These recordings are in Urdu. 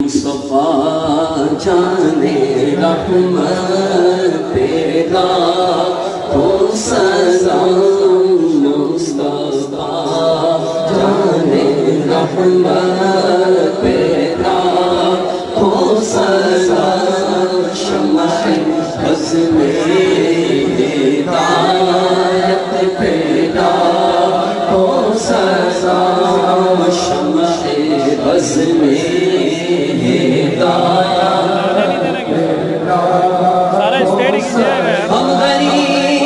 مصطفیٰ جانے رحمت پیدا ہو سلام مصطفیٰ جانے رحمت پیدا ہو سلام شمع بز میں ہدایت پیدا ہو سلام شمع بز میں ہم غریبوں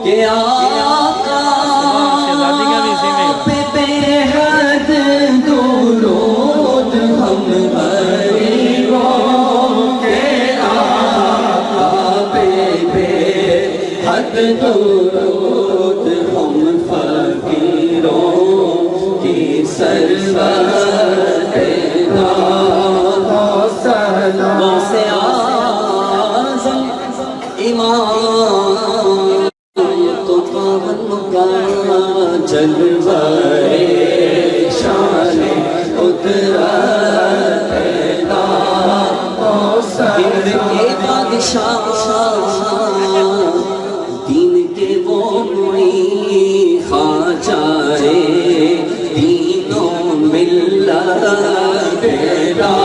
کے آقا پہ بے حد درود ہم غریبوں کے آقا پہ بے حد درود ہم فقیروں کی سرورت غوث اعظم امام تو پاون کا جلوہ شان قدرت ہند کے بادشاہ دین کے وہ معین خواجہ دین و ملت پیدا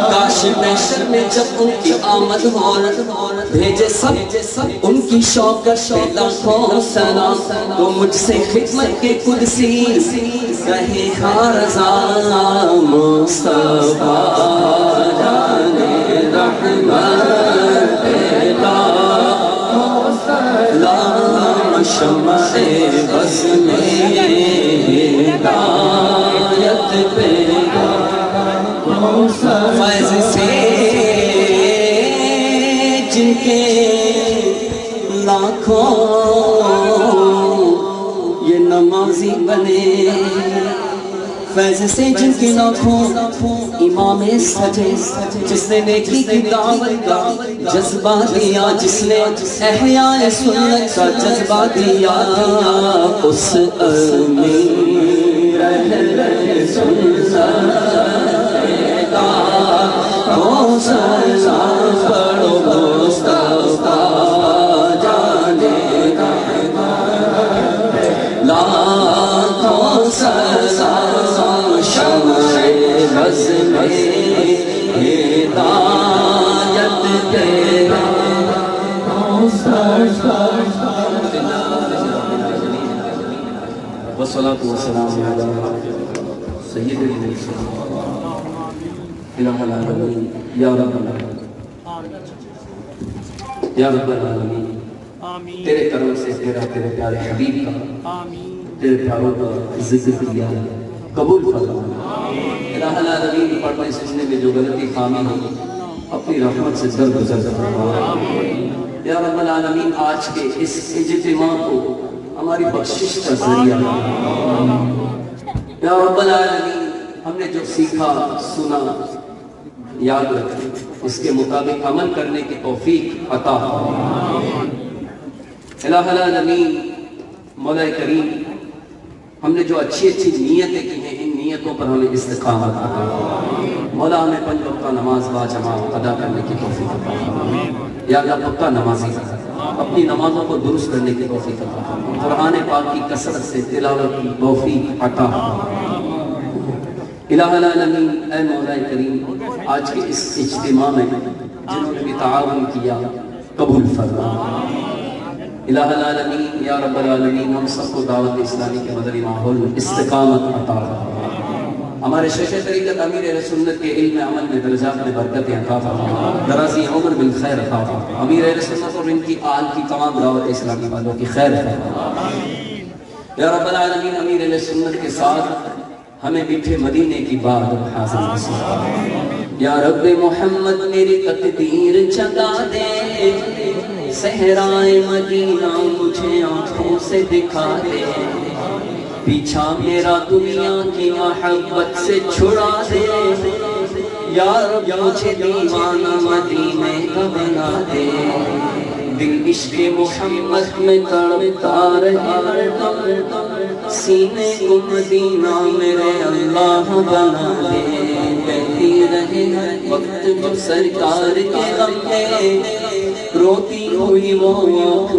کاش محشر میں جب ان کی آمد ہو بھیجے سب ان کی شوکت پہ لاکھوں سلام تو مجھ سے خدمت کے قدسی کہے خارزہ مصطفیٰ جانے رحمت پیدا لام شمع بز میں ہدایت پیدا فیض سے جن کے لاکھوں یہ نمازی بنے فیض سے جن کے لاکھوں امام سجے جس نے نیکی کی دعوت کا جذبہ دیا جس نے احیاء سنت کا جذبہ دیا اس امیر اہل سنت ہو سلام پڑھو مصطفیٰ جانے لاکھوں سلام شمع بز میں ہدایت تیرا والصلاة والسلام علی سید المرسلین الہ العالمین یا رب العالمین یا رب العالمین تیرے کرم سے تیرے پیارے حبیب کا تیرے پیاروں کا ذکر کیا قبول فرما الہ العالمین پڑھنے سننے میں جو غلطی خامی ہو اپنی رحمت سے درگزر فرما یا رب العالمین آج کے اس اجتماع کو ہماری بخشش کا ذریعہ یا رب العالمین ہم نے جو سیکھا سنا یاد رکھیں اس کے مطابق عمل کرنے کی توفیق عطا الہ العالمین مولا کریم ہم نے جو اچھی اچھی نیتیں کی ہیں ان نیتوں پر ہمیں استقامت عطا مولا ہمیں 5 وقتہ نماز با جماعت ادا کرنے کی توفیق عطا یا اللہ پختہ نمازی اپنی نمازوں کو درست کرنے کی توفیق عطا قرآن پاک کی کثرت سے تلاوت کی توفیق عطا الہ العالمین اے مولا کریم آج کے اس اجتماع میں جنہوں نے بھی تعاون کیا قبول فرما الہ العالمین یا رب العالمین ہم سب کو دعوت اسلامی کے مدنی ماحول میں استقامت عطا فرما ہمارے شیخ طریقت امیر اہل سنت کے علم عمل میں درجات میں برکتیں عطا فرما درازی عمر بالخیر عطا فرما امیر اہل سنت اور ان کی آل کی تمام دعوت اسلامی والوں کی خیر فرما یا رب العالمین امیر اہل سنت کے ساتھ ہمیں میٹھے مدینے کی بات حاصل نصیب یا رب محمد میری تقدیر جگا دے صحرائے مدینہ مجھے آنکھوں سے دکھا دے پیچھا میرا دنیا کی محبت سے چھڑا دے یا رب مجھے دیوانہ مدینے کا بنا دے دل عشق محمد میں تڑپتا رہے، سینے کو مدینہ میرے اللہ بنا دے، بہتی رہے ہر وقت جو سرکار کے غم میں، روتی ہوئی وہ آنکھ